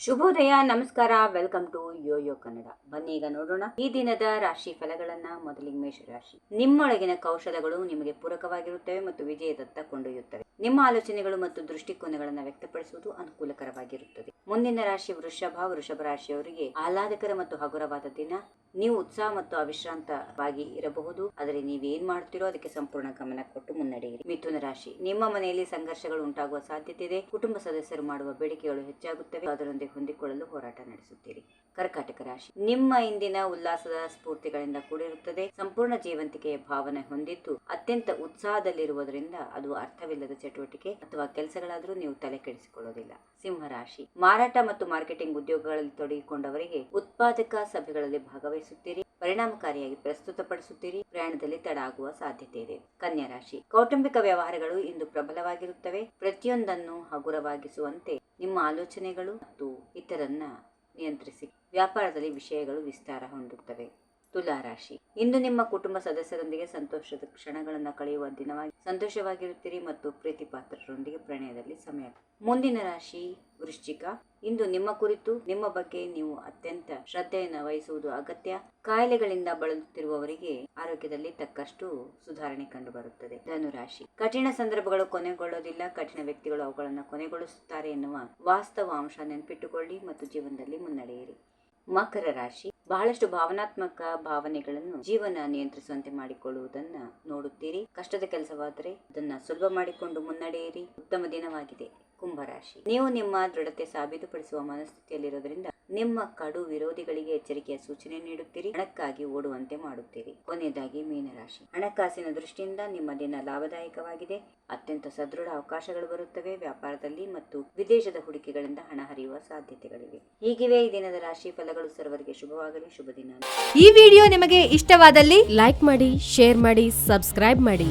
ಶುಭೋದಯ, ನಮಸ್ಕಾರ, welcome to Yoyo Kannada. ಬನ್ನಿ ಈಗ ನೋಡೋಣ ಈ ದಿನದ ರಾಶಿ ಫಲಗಳನ್ನ. ಮೊದಲಿಗೆ ಮೇಷರಾಶಿ. ನಿಮ್ಮೊಳಗಿನ ಕೌಶಲಗಳು ನಿಮಗೆ ಪೂರಕವಾಗಿರುತ್ತವೆ ಮತ್ತು ವಿಜಯದತ್ತ ಕೊಂಡೊಯ್ಯುತ್ತವೆ. ನಿಮ್ಮ ಆಲೋಚನೆಗಳು ಮತ್ತು ದೃಷ್ಟಿಕೋನಗಳನ್ನು ವ್ಯಕ್ತಪಡಿಸುವುದು ಅನುಕೂಲಕರವಾಗಿರುತ್ತದೆ. ಮುಂದಿನ ರಾಶಿ ವೃಷಭ ರಾಶಿಯವರಿಗೆ ಆಹ್ಲಾದಕರ ಮತ್ತು ಹಗುರವಾದ ದಿನ. ನೀವು ಉತ್ಸಾಹ ಮತ್ತು ಅವಿಶ್ರಾಂತವಾಗಿ ಇರಬಹುದು, ಆದರೆ ನೀವೇನ್ ಮಾಡ್ತಿರೋ ಅದಕ್ಕೆ ಸಂಪೂರ್ಣ ಗಮನ ಕೊಟ್ಟು ಮುನ್ನಡೆಯಿರಿ. ಮಿಥುನ ರಾಶಿ. ನಿಮ್ಮ ಮನೆಯಲ್ಲಿ ಸಂಘರ್ಷಗಳು ಉಂಟಾಗುವ ಸಾಧ್ಯತೆ ಇದೆ. ಕುಟುಂಬ ಸದಸ್ಯರು ಮಾಡುವ ಬೇಡಿಕೆಗಳು ಹೆಚ್ಚಾಗುತ್ತವೆ, ಅದರೊಂದಿಗೆ ಹೊಂದಿಕೊಳ್ಳಲು ಹೋರಾಟ ನಡೆಸುತ್ತೀರಿ. ಕರ್ಕಾಟಕ ರಾಶಿ. ನಿಮ್ಮ ಇಂದಿನ ಉಲ್ಲಾಸದ ಸ್ಫೂರ್ತಿಗಳಿಂದ ಕೂಡಿರುತ್ತದೆ. ಸಂಪೂರ್ಣ ಜೀವಂತಿಕೆಯ ಭಾವನೆ ಹೊಂದಿದ್ದು ಅತ್ಯಂತ ಉತ್ಸಾಹದಲ್ಲಿರುವುದರಿಂದ ಅದು ಅರ್ಥವಿಲ್ಲದ ಚಟುವಟಿಕೆ ಅಥವಾ ಕೆಲಸಗಳಾದರೂ ನೀವು ತಲೆ ಕೆಡಿಸಿಕೊಳ್ಳೋದಿಲ್ಲ. ಸಿಂಹರಾಶಿ. ಮಾರಾಟ ಮತ್ತು ಮಾರ್ಕೆಟಿಂಗ್ ಉದ್ಯೋಗಗಳಲ್ಲಿ ತೊಡಗಿಕೊಂಡವರಿಗೆ ಉತ್ಪಾದಕ ಸಭೆಗಳಲ್ಲಿ ಭಾಗವಹಿಸುತ್ತೀರಿ. ಪರಿಣಾಮಕಾರಿಯಾಗಿ ಪ್ರಸ್ತುತಪಡಿಸುತ್ತೀರಿ. ಪ್ರಯಾಣದಲ್ಲಿ ತಡ ಆಗುವ ಸಾಧ್ಯತೆ ಇದೆ. ಕನ್ಯಾ ರಾಶಿ. ಕೌಟುಂಬಿಕ ವ್ಯವಹಾರಗಳು ಇಂದು ಪ್ರಬಲವಾಗಿರುತ್ತವೆ. ಪ್ರತಿಯೊಂದನ್ನು ಹಗುರವಾಗಿಸುವಂತೆ ನಿಮ್ಮ ಆಲೋಚನೆಗಳು ಮತ್ತು ಇತರನ್ನ ನಿಯಂತ್ರಿಸಿ. ವ್ಯಾಪಾರದಲ್ಲಿ ವಿಷಯಗಳು ವಿಸ್ತಾರ ಹೊಂದುತ್ತವೆ. ತುಲಾ ರಾಶಿ. ಇಂದು ನಿಮ್ಮ ಕುಟುಂಬ ಸದಸ್ಯರೊಂದಿಗೆ ಸಂತೋಷದ ಕ್ಷಣಗಳನ್ನು ಕಳೆಯುವ ದಿನವಾಗಿ ಸಂತೋಷವಾಗಿರುತ್ತೀರಿ ಮತ್ತು ಪ್ರೀತಿ ಪಾತ್ರರೊಂದಿಗೆ ಪ್ರಣಯದಲ್ಲಿ ಸಮಯ. ಮುಂದಿನ ರಾಶಿ ವೃಶ್ಚಿಕ. ಇಂದು ನಿಮ್ಮ ಕುರಿತು ನಿಮ್ಮ ಬಗ್ಗೆ ನೀವು ಅತ್ಯಂತ ಶ್ರದ್ಧೆಯನ್ನು ವಹಿಸುವುದು ಅಗತ್ಯ. ಕಾಯಿಲೆಗಳಿಂದ ಬಳಲುತ್ತಿರುವವರಿಗೆ ಆರೋಗ್ಯದಲ್ಲಿ ತಕ್ಕಷ್ಟು ಸುಧಾರಣೆ ಕಂಡುಬರುತ್ತದೆ. ಧನುರಾಶಿ. ಕಠಿಣ ಸಂದರ್ಭಗಳು ಕೊನೆಗೊಳ್ಳೋದಿಲ್ಲ, ಕಠಿಣ ವ್ಯಕ್ತಿಗಳು ಅವುಗಳನ್ನು ಕೊನೆಗೊಳಿಸುತ್ತಾರೆ ಎನ್ನುವ ವಾಸ್ತವ ಅಂಶ ನೆನಪಿಟ್ಟುಕೊಳ್ಳಿ ಮತ್ತು ಜೀವನದಲ್ಲಿ ಮುನ್ನಡೆಯಿರಿ. ಮಕರ ರಾಶಿ. ಬಹಳಷ್ಟು ಭಾವನಾತ್ಮಕ ಭಾವನೆಗಳನ್ನು ಜೀವನ ನಿಯಂತ್ರಿಸುವಂತೆ ಮಾಡಿಕೊಳ್ಳುವುದನ್ನ ನೋಡುತ್ತೀರಿ. ಕಷ್ಟದ ಕೆಲಸವಾದರೆ ಅದನ್ನ ಸುಲಭ ಮಾಡಿಕೊಂಡು ಮುನ್ನಡೆಯಿರಿ. ಉತ್ತಮ ದಿನವಾಗಿದೆ. ಕುಂಭರಾಶಿ. ನೀವು ನಿಮ್ಮ ದೃಢತೆ ಸಾಬೀತುಪಡಿಸುವ ಮನಸ್ಥಿತಿಯಲ್ಲಿರೋದ್ರಿಂದ ನಿಮ್ಮ ಕಡು ವಿರೋಧಿಗಳಿಗೆ ಎಚ್ಚರಿಕೆಯ ಸೂಚನೆ ನೀಡುತ್ತೀರಿ. ಹಣಕ್ಕಾಗಿ ಓಡುವಂತೆ ಮಾಡುತ್ತೀರಿ. ಕೊನೆಯದಾಗಿ ಮೀನರಾಶಿ. ಹಣಕಾಸಿನ ದೃಷ್ಟಿಯಿಂದ ನಿಮ್ಮ ದಿನ ಲಾಭದಾಯಕವಾಗಿದೆ. ಅತ್ಯಂತ ಸದೃಢ ಅವಕಾಶಗಳು ಬರುತ್ತವೆ. ವ್ಯಾಪಾರದಲ್ಲಿ ಮತ್ತು ವಿದೇಶದ ಹೂಡಿಕೆಗಳಿಂದ ಹಣ ಹರಿಯುವ ಸಾಧ್ಯತೆಗಳಿವೆ. ಹೀಗಿವೆ ಈ ದಿನದ ರಾಶಿ ಫಲಗಳು. ಸರ್ವರಿಗೆ ಶುಭವಾಗಲಿ. ಶುಭ ದಿನ. ಈ ವಿಡಿಯೋ ನಿಮಗೆ ಇಷ್ಟವಾದಲ್ಲಿ ಲೈಕ್ ಮಾಡಿ, ಶೇರ್ ಮಾಡಿ, ಸಬ್ಸ್ಕ್ರೈಬ್ ಮಾಡಿ.